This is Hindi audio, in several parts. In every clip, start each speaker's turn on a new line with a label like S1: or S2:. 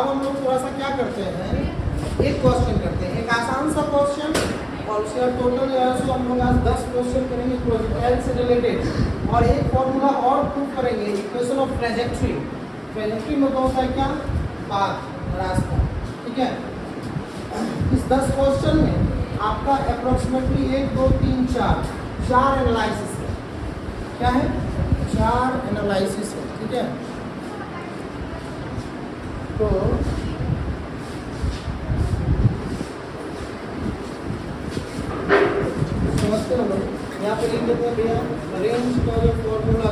S1: अब हम लोग थोड़ा सा क्या करते हैं, एक क्वेश्चन करते हैं, एक आसान सा क्वेश्चन, और उसका टोटल जो है सो हम लोग आज 10 क्वेश्चन करेंगे प्रोजेक्टाइल से रिलेटेड, और एक फॉर्मूला और प्रूव करेंगे, इक्वेशन ऑफ ट्रेजेक्ट्री। ट्रेजेक्ट्री में तो होता है क्या, पाथ, रास्ता, ठीक है। इस 10 क्वेश्चन में आपका अप्रोक्सीमेटली 1 2 3 4 एनालिसिस है। क्या है, 4 एनालिसिस है, ठीक है। तो समझते हो लोग, यहाँ पे लिख देते हैं भैया रेंज का जो फॉर्मूला,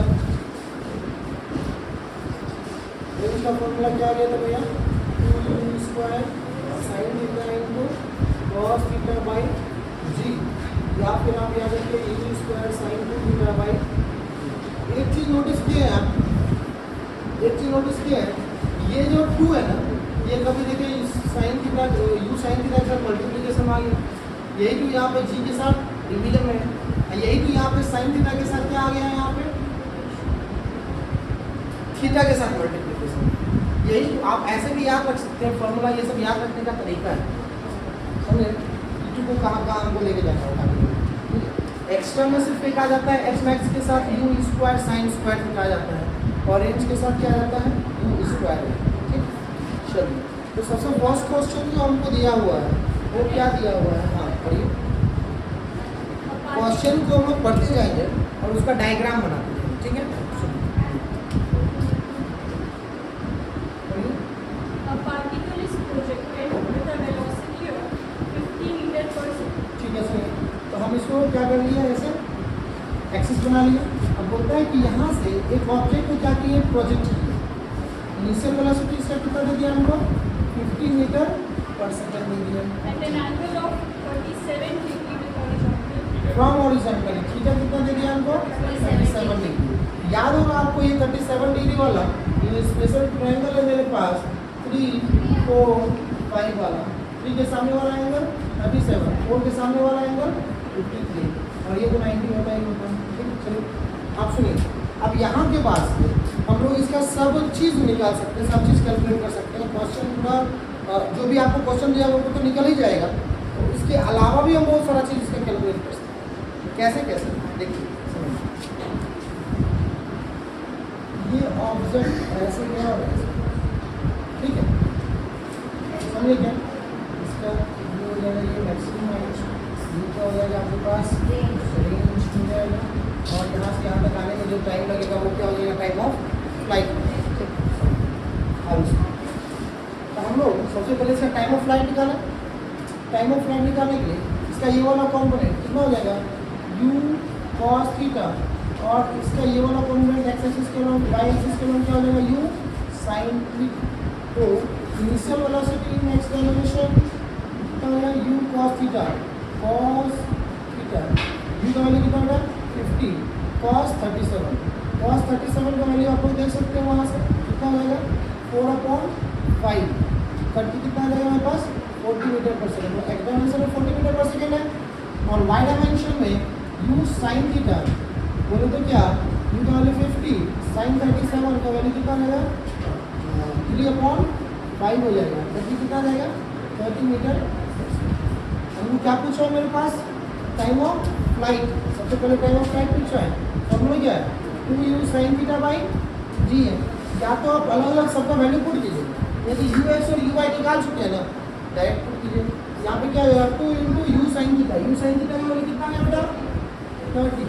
S1: रेंज का फॉर्मूला क्या गया था भैया, 2u square sine theta into cos theta by g, या फिर आप याद रखिए u square sine 2 theta by. एक चीज़ नोटिस किए हैं आप, एक चीज़ नोटिस किए हैं, ये जो 2 है ना, ये कभी देखिए sine theta u sine theta के साथ मल्टीप्लिकेशन आ गया, यही तो यहाँ पे जी के साथ डिवीजन में है, यही तो यहाँ पे साइन थीटा के साथ क्या आ गया है, यहाँ पे थीटा के साथ मल्टीप्लिकेशन। यही तो आप ऐसे भी याद रख सकते हैं फॉर्मूला, ये सब याद रखने का तरीका है, समझे। E2 को कहाँ कहाँ हमको लेके जाना होगा, एक्स्ट्रा में सिर्फ एक आ जाता है एक्स मैक्स के साथ u square sine square theta आ जाता है, और रेंज के साथ क्या आ जाता है, यू स्क्वायर, ठीक। चलिए, तो सबसे फर्स्ट क्वेश्चन जो हमको दिया हुआ है वो क्या दिया हुआ है, हाँ पढ़िए। क्वेश्चन को हम लोग पढ़ते जाएंगे और उसका डायग्राम बनाते जाएंगे, ठीक है।
S2: A particle is projected with a velocity of 50 meter per second.
S1: ठीक है सर, तो हम इसको क्या कर लिया, ऐसे एक्सिस बना लिया। अब बोलता है कि यहाँ से एक ऑब्जेक्ट को क्या किए, प्रोजेक्ट किया। इनिशियल वेलोसिटी इसका कितना दे दिया हमको, 50 मीटर पर सेकंड दे दिया।
S2: At an angle of 37 degree with horizontal.
S1: From horizontally theta कितना दे दिया हमको, 37 डिग्री। याद होगा आपको ये 37 डिग्री वाला, ये स्पेशल ट्रायंगल है मेरे पास, 3 4 5 वाला। 3 के सामने वाला एंगल 37, 4 के सामने वाला एंगल 53, और ये तो 90 होता ही होता है, ठीक। चलिए आप सुनिए, अब यहाँ के बाद से हम लोग इसका सब चीज़ निकाल सकते हैं, सब चीज़ कैलकुलेट कर सकते हैं। क्वेश्चन पूरा जो भी आपको क्वेश्चन दिया वो तो निकल ही जाएगा, तो इसके अलावा भी हम बहुत सारा चीज़ इसका कैलकुलेट कर सकते हैं। कैसे कैसे देखिए, समझिए, ये ऑब्जेक्ट ऐसे गया और ऐसे, ठीक है, समझिए क्या, इसका ये हो जाएगा, ये मैक्सिमम हाइट, ये क्या हो जाएगा आपके पास, रेंज हो जाएगा, और यहाँ से यहाँ तक आने में जो टाइम लगेगा वो क्या हो जाएगा, टाइम ऑफ फ्लाइट। तो हम लोग सबसे पहले इसका टाइम ऑफ फ्लाइट निकाला। टाइम ऑफ फ्लाइट निकालने के लिए इसका ये वाला कॉम्पोनेंट कितना हो जाएगा, u cos थीटा, और इसका ये वाला कॉम्पोनेंट एक्स एक्सिस के लॉन्ग, वाई एक्सिस के लॉन्ग क्या हो जाएगा, u sin थीटा। तो इनिशियल वेलोसिटी इन एक्स डायमेंशन कितना हो जाएगा, u cos theta, cos theta, u का वैल्यू कितना होगा 50, cos 37, cos 37 का वैल्यू आप लोग देख सकते हैं, वहाँ से कितना हो जाएगा 4/5, 30 कितना आ जाएगा हमारे पास 40 मीटर पर सेकेंड। तो एक्स डायमेंशन में 40 मीटर पर सेकेंड है, और वाई डायमेंशन में u sin थीटा बोले तो क्या, u का वैल्यू 50, sin 37 का वैल्यू कितना आ जाएगा 3/5 हो जाएगा, 30 कितना आ जाएगा 30 मीटर। हमको क्या पूछा है मेरे पास, टाइम ऑफ फ्लाइट। सबसे पहले टाइम ऑफ फ्लाइट पूछा है, तो हम लोग क्या है 2u sin थीटा बाई जी है। या तो आप अलग अलग सबका वैल्यू पुट कीजिए, यदि ux और uy निकाल चुके हैं ना, डायरेक्ट पुट कीजिए। यहाँ पे क्या होगा 2 × u sin theta, u sin theta का वैल्यू कितना है बेटा 30,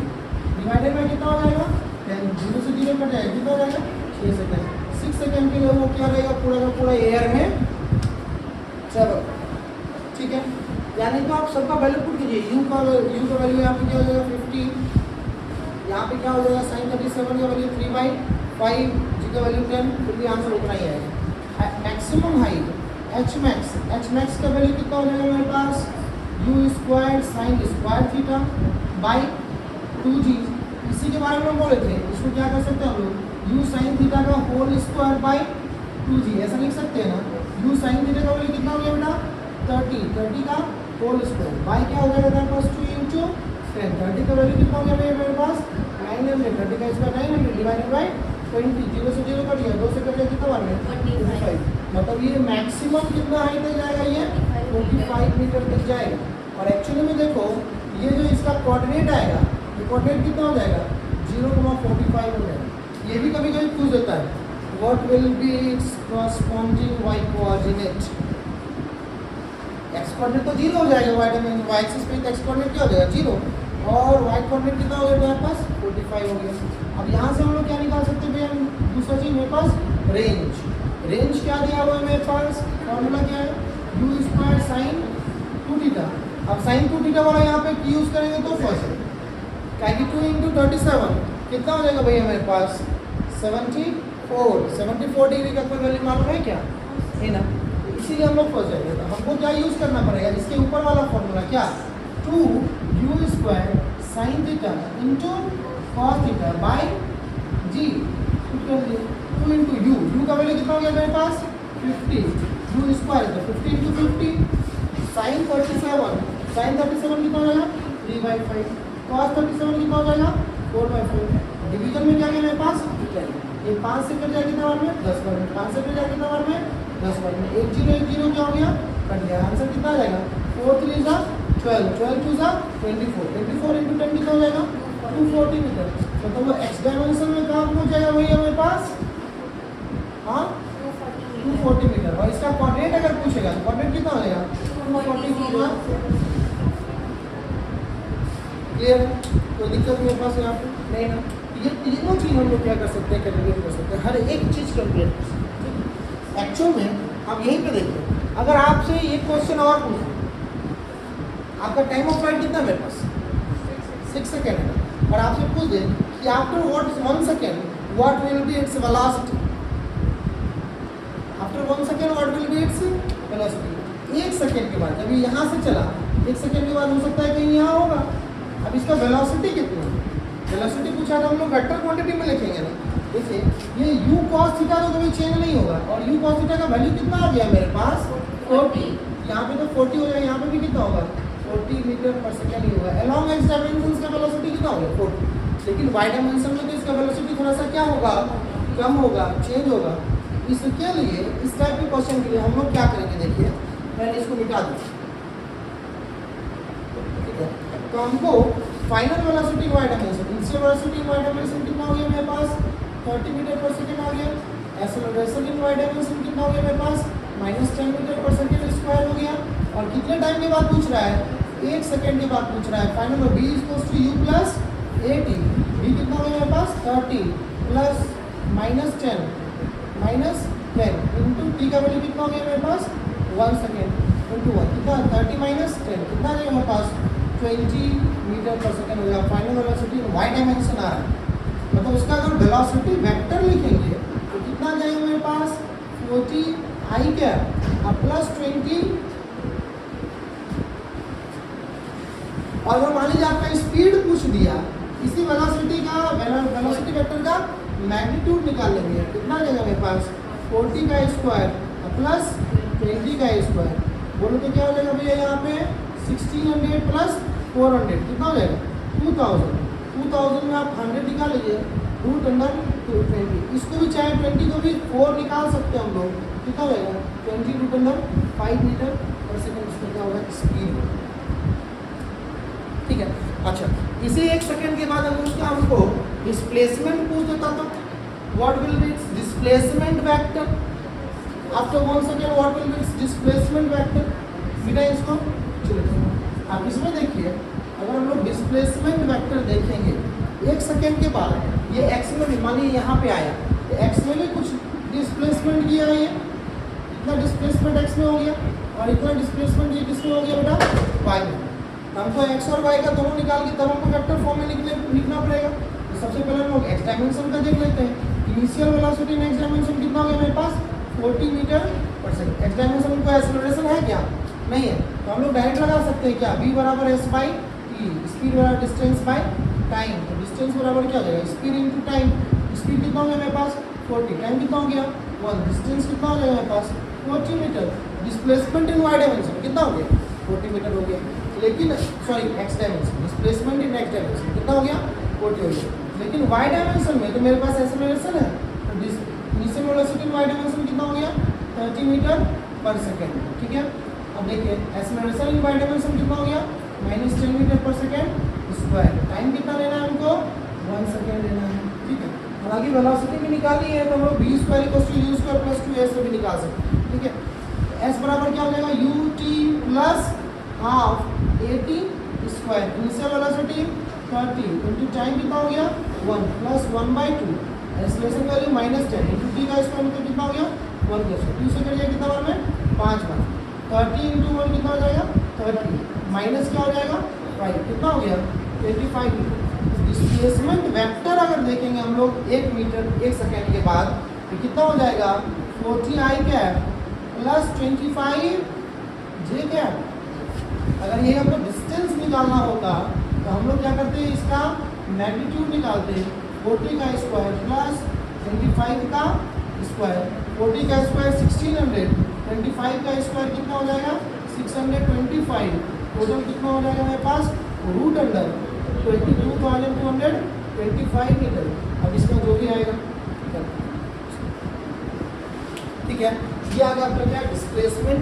S1: डिवाइडेड बाई कितना हो जाएगा 10, 0 से 0 कट जाएगा, कितना हो जाएगा 6 सेकेंड। 6 सेकेंड के लिए वो क्या रहेगा, पूरा का पूरा एयर में ट्रेवल, ठीक है। यानी तो आप सबका वैल्यू पुट कीजिए, u का वैल्यू यहाँ पे क्या हो जाएगा 50, यहाँ पे क्या हो जाएगा sin 37 का वैल्यू 3/5, जी का वैल्यू 10, फिर भी आंसर उतना ही आएगा। मैक्सिमम हाइट h max का वैल्यू कितना हो जाएगा मेरे पास, u square sine square theta by 2g। इसी के बारे में हम बोले थे, इसको क्या कर सकते हैं हम लोग, u साइन थीटा का होल स्क्वायर बाई 2g, ऐसा लिख सकते हैं ना। u साइन थीटा का वैल्यू कितना हो गया बेटा 30 का होल स्क्वायर बाई क्या हो जाएगा मेरे पास 2 × 10, 30 का वैल्यू कितना हो गया मेरे पास 900, 30 का स्क्वायर 900 डिवाइडेड बाई 20, 0 से 0 कट गया, 2 से कट गया कितना बार में 25। मतलब ये मैक्सिमम कितना हाइट तक जाएगा, ये 45 मीटर तक जाएगा। और एक्चुअली में देखो ये जो इसका कोऑर्डिनेट आएगा, ये कोऑर्डिनेट कितना हो जाएगा 0,45 हो जाएगा। ये भी कभी कभी पूछ देता है what will be its corresponding Y coordinate. X coordinate तो 0 हो जाएगा, वाई डायमेंशन वाई एक्सिस पे एक्स कोऑर्डिनेट क्या हो जाएगा 0, और वाई कोऑर्डिनेट कितना हो गया मेरे पास 45 हो गया। अब यहाँ से हम लोग क्या निकाल सकते हैं भैया, दूसरा चीज मेरे पास रेंज। रेंज क्या दिया हुआ है मेरे पास, फॉर्मूला क्या है u² sin 2θ। अब sin 2θ वाला यहाँ पे यूज करेंगे तो फर्स्ट क्या कि 2 × 37 कितना हो जाएगा भैया मेरे पास 74 डिग्री का कोई वैल्यू मालूम है क्या, है ना, इसीलिए हम लोग फंस जाएंगे। तो हमको क्या यूज करना पड़ेगा, इसके ऊपर वाला फॉर्मूला क्या 2u² sin θ into cos θ by g। 2 into u, u का वैल्यू कितना हो गया मेरे पास 50, u स्क्वायर तो 50 इंटू 50 sin 37 कितना हो जाएगा 3/5, cos 37 कितना हो जाएगा 4/5। डिवीजन में क्या गया मेरे पास ये 5 से कट जाएगा कितना बार में 10 बार में, 5 से कट जाएगा कितना बार में 10 बार में, 1 0 1 0 क्या हो गया कट गया। आंसर कितना आ जाएगा 4 3 = 12, 12 2 = 24, 24 इंटू 10 कितना हो जाएगा 240 मीटर। मतलब वो एक्स डायमेंशन में कहाँ पहुँच जाएगा भैया मेरे पास, हाँ 240 मीटर। और इसका कोऑर्डिनेट अगर पूछेगा तो कोऑर्डिनेट कितना हो जाएगा 240 मीटर। क्लियर है, कोई दिक्कत मेरे पास यहाँ पे नहीं ना। ये तीनों चीज हम लोग क्या कर सकते हैं, कैलकुलेट कर सकते हैं, हर एक चीज कैलकुलेट कर सकते हैं। एक्चुअल में आप यहीं पे देखिए, अगर आपसे ये क्वेश्चन और पूछे आपका टाइम ऑफ फ्लाइट कितना है मेरे पास 6 सेकेंड है, और आपसे पूछ दे कि after what 1 second what will be its velocity, after 1 second what will be its velocity. 1 second के बाद जब ये यहाँ से चला 1 सेकेंड के बाद हो सकता है कहीं यहाँ होगा। अब इसका वेलोसिटी कितना है, वेलोसिटी पूछा तो हम लोग वेक्टर क्वांटिटी में लिखेंगे ना। देखिए ये u cos θ तो कभी चेंज नहीं होगा, और u cos θ का वैल्यू कितना आ गया मेरे पास 40, यहाँ पे तो 40 हो जाएगा, यहाँ पे भी कितना होगा 40 मीटर पर सेकेंड ही होगा। अलोंग एक्स डायमेंशन का वेलोसिटी कितना होगा 40, लेकिन वाई डायमेंशन में तो इसका वेलोसिटी थोड़ा सा क्या होगा कम होगा, चेंज होगा। इसके लिए इस टाइप के क्वेश्चन के लिए हम लोग क्या करेंगे, देखिए मैंने इसको मिटा दूँ, ठीक है। तो हमको final velocity Y dimension, initial velocity Y dimension कितना हो गया मेरे पास 30 मीटर पर सेकेंड आ गया। एक्सेलरेशन इन वाई डायमेंशन कितना हो गया मेरे पास -10 मीटर पर सेकेंड स्क्वायर हो गया। और कितने टाइम के बाद पूछ रहा है 1 सेकेंड के बाद पूछ रहा है। फाइनल में b = u + 80, b कितना हो गया मेरे पास 30 प्लस -10 इंटू t का वैल्यू कितना हो गया मेरे पास 1 सेकेंड इंटू 1 कितना 30 - 10 कितना आ जाएगा मेरे पास 20 मीटर पर सेकेंड हो गया। फाइनल वेलोसिटी वाई डायमेंशन आ रहा है, मतलब उसका अगर वेलोसिटी वेक्टर लिखेंगे तो कितना आ जाएगा मेरे पास 40 i कैप प्लस 20। और अगर मान लीजिए आपका स्पीड पूछ दिया, इसी वेलोसिटी वेक्टर का मैग्नीट्यूड निकाल लेंगे, कितना आ जाएगा मेरे पास 40 का स्क्वायर प्लस 20 का स्क्वायर। बोलो तो क्या हो जाएगा भैया यहाँ पे 1600 प्लस 400 कितना हो जाएगा 2000 में आप 100 निकाल लीजिए, रूट अंडर 20। इसको भी चाहे 20 को भी 4 निकाल सकते हैं हम लोग, कितना हो जाएगा 20 रूट अंडर 5 मीटर पर सेकेंड। इसमें क्या होगा स्पीड, ठीक है। अच्छा इसी 1 सेकेंड के बाद अगर उसका हमको डिस्प्लेसमेंट पूछ देता तो what will be it's displacement vector, after 1 second what will be it's displacement vector. बेटा इसको चलिए आप इसमें देखिए, अगर हम लोग डिस्प्लेसमेंट वेक्टर देखेंगे 1 सेकेंड के बाद ये एक्स में भी मानिए यहाँ पे आया, एक्स में भी कुछ डिस्प्लेसमेंट किया है, इतना डिस्प्लेसमेंट एक्स में हो गया और इतना डिस्प्लेसमेंट ये किसमें हो गया बेटा वाई में। हमको एक्स और वाई का दोनों निकाल के तब हमको वेक्टर फॉर्म में लिखना पड़ेगा। तो सबसे पहले हम लोग एक्स डायमेंशन का देख लेते हैं। इनिशियल वेलोसिटी इन एक्स डायमेंशन कितना हो गया मेरे पास 40 मीटर पर सेकेंड। एक्स डायमेंशन में कोई एक्सेलरेशन है क्या, नहीं है, तो हम लोग डायरेक्ट लगा सकते हैं क्या v = s/t, speed = distance by time. तो डिस्टेंस बराबर क्या हो जाएगा स्पीड इंटू टाइम। स्पीड कितना हो गया मेरे पास 40, टाइम कितना हो गया 1, डिस्टेंस कितना हो जाएगा मेरे पास 40 metre. Displacement in Y dimension कितना हो गया 40 मीटर हो गया, लेकिन sorry X dimension, displacement in X dimension कितना हो गया 40 हो गया। लेकिन वाई डायमेंशन में तो मेरे पास एक्सेलरेशन है, तो इनिशियल वेलोसिटी वाई डायमेंशन कितना हो गया 30 मीटर पर सेकेंड। ठीक है, अब देखिए एक्सेलरेशन इन वाई डायमेंशन कितना हो गया -10 मीटर पर सेकेंड स्क्वायर। टाइम कितना लेना है हमको 1 सेकेंड लेना है। ठीक है, हालांकि वेलोसिटी भी निकाली है तो हम लोग v square equals to u square plus 2s से भी निकाल सकते हैं। ठीक है, s बराबर क्या हो जाएगा ut plus half at square. Initial velocity 30 into time कितना हो गया 1 plus 1/2 acceleration value -10 into t का स्क्वायर मतलब कितना हो गया 1 प्लस 2 से करिए कितना बार में 5 बार। 30 इंटू 1 कितना हो जाएगा 30 माइनस क्या हो जाएगा 5 कितना हो गया 25 मीटर। डिस्प्लेसमेंट वेक्टर अगर देखेंगे हम लोग 1 मीटर 1 सेकेंड के बाद तो कितना हो जाएगा 40i cap plus 25 j cap. अगर ये हमको डिस्टेंस निकालना होता तो हम लोग क्या करते हैं इसका मैग्नीट्यूड निकालते हैं 40 का स्क्वायर प्लस 25 का स्क्वायर। 40 का स्क्वायर 1600, 25 का स्क्वायर कितना हो जाएगा 625, टोटल कितना हो जाएगा मेरे पास रूट अंडर 22,225 मीटर। अब इसका जो भी आएगा ठीक है, ये आ गया आपका क्या डिस्प्लेसमेंट।